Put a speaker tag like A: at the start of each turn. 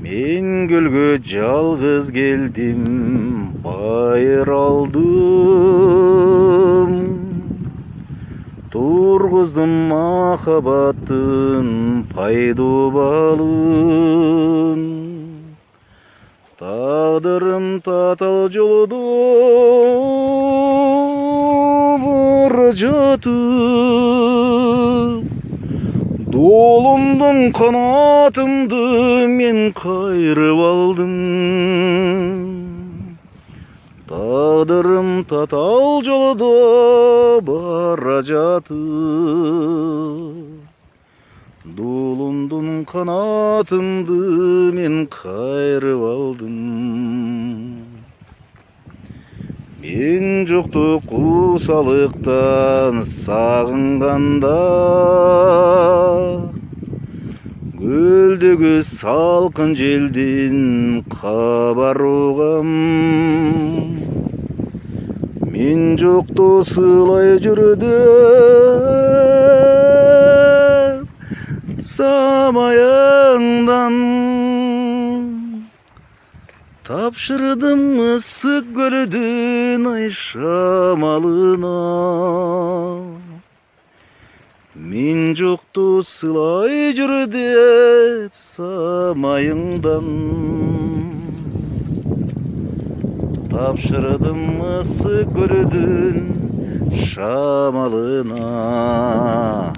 A: Мен гүлгө жалгыз келдим, байыр алдым. Тургуздум махабаттын пайду балын. Тагдырым татал жолдо бара жатып. Долумдун канатымды мен кайрып алдым. Тагдырым татал жолдо бара жатып. Долумдун канатымды мен кайрып алдым. Мен жоктук кусалыктан сагынганда, көлдөгү салкын желдин кабар угам. Мен жокто сылай жүрдүм самайыңдан. Тапшырдым ысык көлдүн ай шамалына. Мен жокту сылай жүрдүм самайыңдан. Тапшырдым ысык көлдүн шамалына.